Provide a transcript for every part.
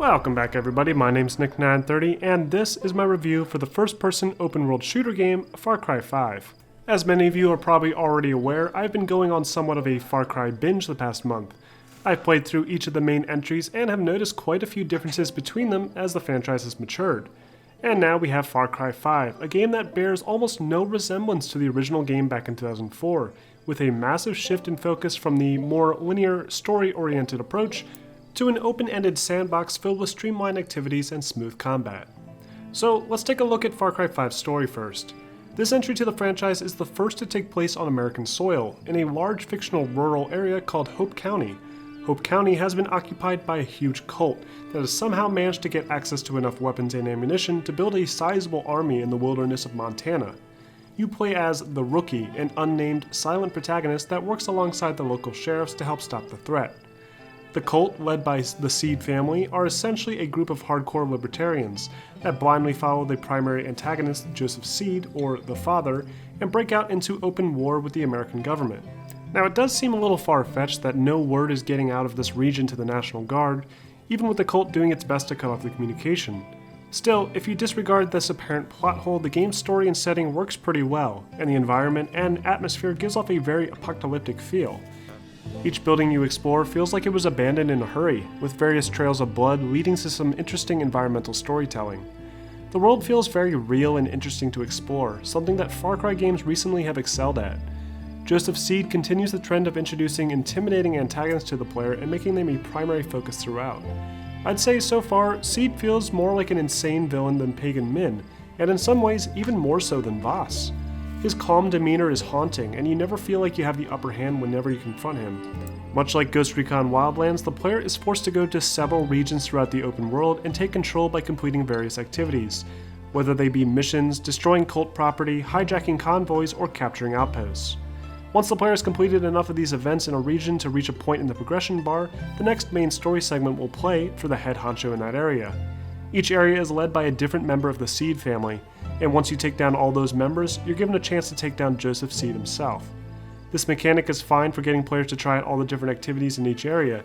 Welcome back everybody, my name's Nick930 and this is my review for the first-person open-world shooter game, Far Cry 5. As many of you are probably already aware, I've been going on somewhat of a Far Cry binge the past month. I've played through each of the main entries and have noticed quite a few differences between them as the franchise has matured. And now we have Far Cry 5, a game that bears almost no resemblance to the original game back in 2004, with a massive shift in focus from the more linear, story-oriented approach to an open-ended sandbox filled with streamlined activities and smooth combat. So let's take a look at Far Cry 5's story first. This entry to the franchise is the first to take place on American soil, in a large fictional rural area called Hope County. Hope County has been occupied by a huge cult that has somehow managed to get access to enough weapons and ammunition to build a sizable army in the wilderness of Montana. You play as the Rookie, an unnamed, silent protagonist that works alongside the local sheriffs to help stop the threat. The cult, led by the Seed family, are essentially a group of hardcore libertarians that blindly follow the primary antagonist, Joseph Seed, or the Father, and break out into open war with the American government. Now, it does seem a little far-fetched that no word is getting out of this region to the National Guard, even with the cult doing its best to cut off the communication. Still, if you disregard this apparent plot hole, the game's story and setting works pretty well, and the environment and atmosphere gives off a very apocalyptic feel. Each building you explore feels like it was abandoned in a hurry, with various trails of blood leading to some interesting environmental storytelling. The world feels very real and interesting to explore, something that Far Cry games recently have excelled at. Joseph Seed continues the trend of introducing intimidating antagonists to the player and making them a primary focus throughout. I'd say so far, Seed feels more like an insane villain than Pagan Min, and in some ways even more so than Voss. His calm demeanor is haunting, and you never feel like you have the upper hand whenever you confront him. Much like Ghost Recon Wildlands, the player is forced to go to several regions throughout the open world and take control by completing various activities, whether they be missions, destroying cult property, hijacking convoys, or capturing outposts. Once the player has completed enough of these events in a region to reach a point in the progression bar, the next main story segment will play for the head honcho in that area. Each area is led by a different member of the Seed family, and once you take down all those members, you're given a chance to take down Joseph Seed himself. This mechanic is fine for getting players to try out all the different activities in each area,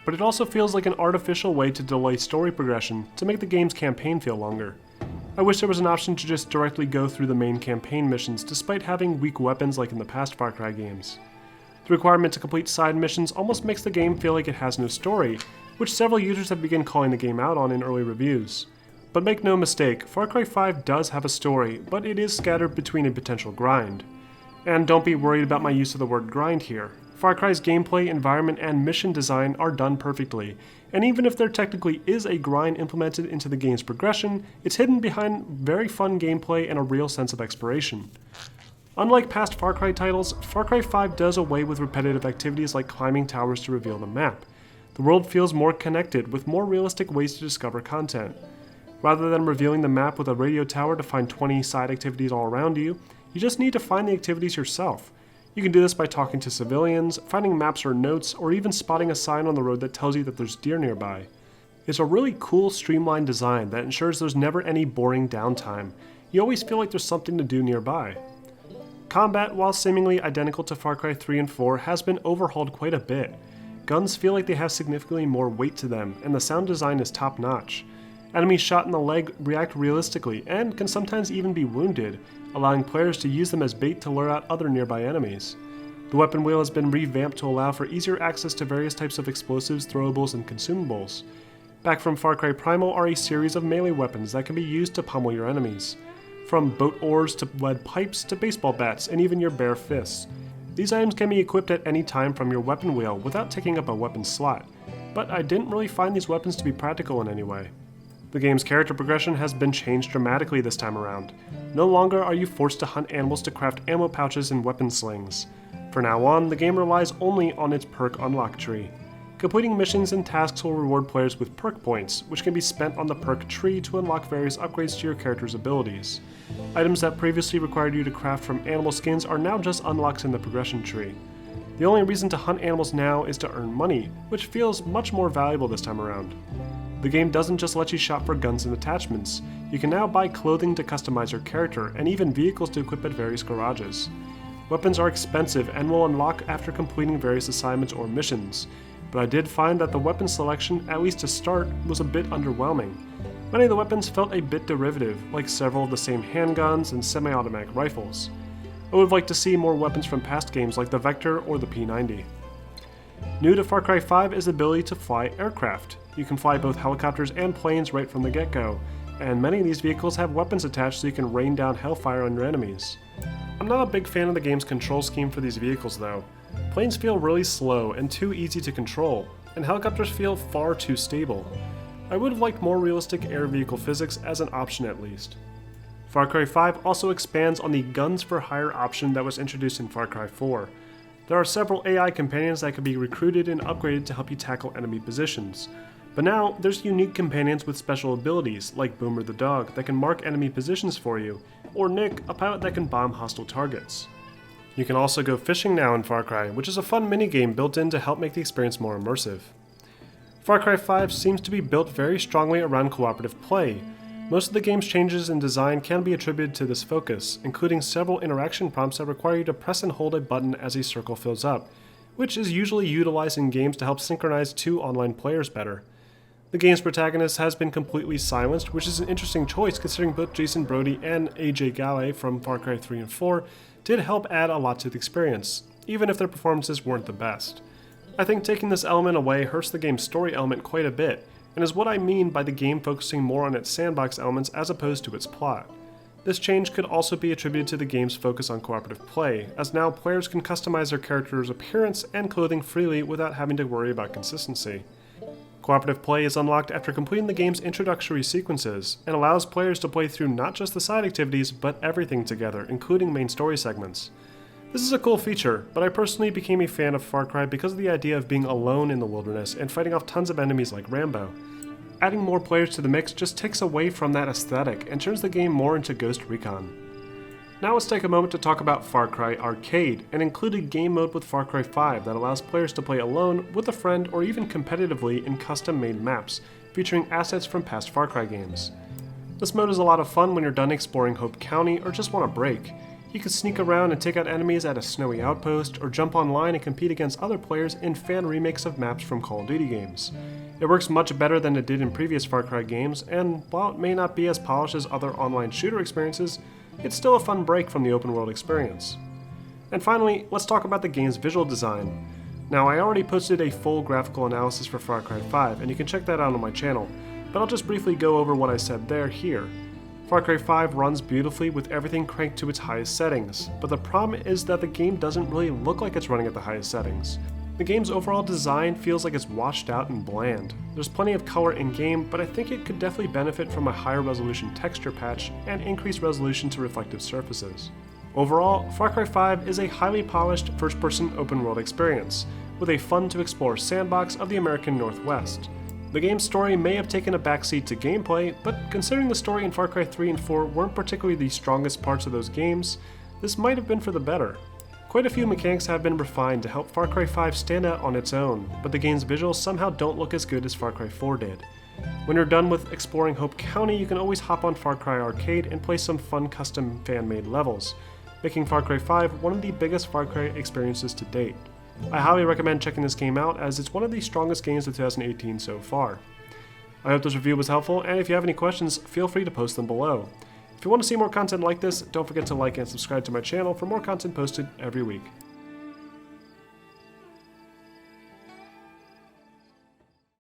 but it also feels like an artificial way to delay story progression to make the game's campaign feel longer. I wish there was an option to just directly go through the main campaign missions despite having weak weapons like in the past Far Cry games. The requirement to complete side missions almost makes the game feel like it has no story, which several users have begun calling the game out on in early reviews. But make no mistake, Far Cry 5 does have a story, but it is scattered between a potential grind. And don't be worried about my use of the word grind here. Far Cry's gameplay, environment, and mission design are done perfectly, and even if there technically is a grind implemented into the game's progression, it's hidden behind very fun gameplay and a real sense of exploration. Unlike past Far Cry titles, Far Cry 5 does away with repetitive activities like climbing towers to reveal the map. The world feels more connected, with more realistic ways to discover content. Rather than revealing the map with a radio tower to find 20 side activities all around you, you just need to find the activities yourself. You can do this by talking to civilians, finding maps or notes, or even spotting a sign on the road that tells you that there's deer nearby. It's a really cool, streamlined design that ensures there's never any boring downtime. You always feel like there's something to do nearby. Combat, while seemingly identical to Far Cry 3 and 4, has been overhauled quite a bit. Guns feel like they have significantly more weight to them, and the sound design is top-notch. Enemies shot in the leg react realistically and can sometimes even be wounded, allowing players to use them as bait to lure out other nearby enemies. The weapon wheel has been revamped to allow for easier access to various types of explosives, throwables, and consumables. Back from Far Cry Primal are a series of melee weapons that can be used to pummel your enemies. From boat oars to lead pipes to baseball bats and even your bare fists. These items can be equipped at any time from your weapon wheel without taking up a weapon slot, but I didn't really find these weapons to be practical in any way. The game's character progression has been changed dramatically this time around. No longer are you forced to hunt animals to craft ammo pouches and weapon slings. From now on, the game relies only on its perk unlock tree. Completing missions and tasks will reward players with perk points, which can be spent on the perk tree to unlock various upgrades to your character's abilities. Items that previously required you to craft from animal skins are now just unlocks in the progression tree. The only reason to hunt animals now is to earn money, which feels much more valuable this time around. The game doesn't just let you shop for guns and attachments. You can now buy clothing to customize your character, and even vehicles to equip at various garages. Weapons are expensive and will unlock after completing various assignments or missions. but I did find that the weapon selection, at least to start, was a bit underwhelming. Many of the weapons felt a bit derivative, like several of the same handguns and semi-automatic rifles. I would have liked to see more weapons from past games like the Vector or the P90. New to Far Cry 5 is the ability to fly aircraft. You can fly both helicopters and planes right from the get-go, and many of these vehicles have weapons attached so you can rain down hellfire on your enemies. I'm not a big fan of the game's control scheme for these vehicles though. Planes feel really slow and too easy to control, and helicopters feel far too stable. I would have liked more realistic air vehicle physics as an option at least. Far Cry 5 also expands on the guns for hire option that was introduced in Far Cry 4. There are several AI companions that can be recruited and upgraded to help you tackle enemy positions. But now, there's unique companions with special abilities, like Boomer the dog that can mark enemy positions for you, or Nick, a pilot that can bomb hostile targets. You can also go fishing now in Far Cry, which is a fun minigame built in to help make the experience more immersive. Far Cry 5 seems to be built very strongly around cooperative play. Most of the game's changes in design can be attributed to this focus, including several interaction prompts that require you to press and hold a button as a circle fills up, which is usually utilized in games to help synchronize two online players better. The game's protagonist has been completely silenced, which is an interesting choice considering both Jason Brody and AJ Galley from Far Cry 3 and 4 did help add a lot to the experience, even if their performances weren't the best. I think taking this element away hurts the game's story element quite a bit, and is what I mean by the game focusing more on its sandbox elements as opposed to its plot. This change could also be attributed to the game's focus on cooperative play, as now players can customize their character's appearance and clothing freely without having to worry about consistency. Cooperative play is unlocked after completing the game's introductory sequences, and allows players to play through not just the side activities, but everything together, including main story segments. This is a cool feature, but I personally became a fan of Far Cry because of the idea of being alone in the wilderness and fighting off tons of enemies like Rambo. Adding more players to the mix just takes away from that aesthetic and turns the game more into Ghost Recon. Now let's take a moment to talk about Far Cry Arcade, an included game mode with Far Cry 5 that allows players to play alone, with a friend, or even competitively in custom-made maps, featuring assets from past Far Cry games. This mode is a lot of fun when you're done exploring Hope County or just want a break. You can sneak around and take out enemies at a snowy outpost, or jump online and compete against other players in fan remakes of maps from Call of Duty games. It works much better than it did in previous Far Cry games, and while it may not be as polished as other online shooter experiences, it's still a fun break from the open world experience. And finally, let's talk about the game's visual design. Now, I already posted a full graphical analysis for Far Cry 5, and you can check that out on my channel, but I'll just briefly go over what I said there here. Far Cry 5 runs beautifully with everything cranked to its highest settings, but the problem is that the game doesn't really look like it's running at the highest settings. The game's overall design feels like it's washed out and bland. There's plenty of color in-game, but I think it could definitely benefit from a higher resolution texture patch and increased resolution to reflective surfaces. Overall, Far Cry 5 is a highly polished first-person open-world experience, with a fun-to-explore sandbox of the American Northwest. The game's story may have taken a backseat to gameplay, but considering the story in Far Cry 3 and 4 weren't particularly the strongest parts of those games, this might have been for the better. Quite a few mechanics have been refined to help Far Cry 5 stand out on its own, but the game's visuals somehow don't look as good as Far Cry 4 did. When you're done with exploring Hope County, you can always hop on Far Cry Arcade and play some fun custom fan-made levels, making Far Cry 5 one of the biggest Far Cry experiences to date. I highly recommend checking this game out, as it's one of the strongest games of 2018 so far. I hope this review was helpful, and if you have any questions, feel free to post them below. If you want to see more content like this, don't forget to like and subscribe to my channel for more content posted every week.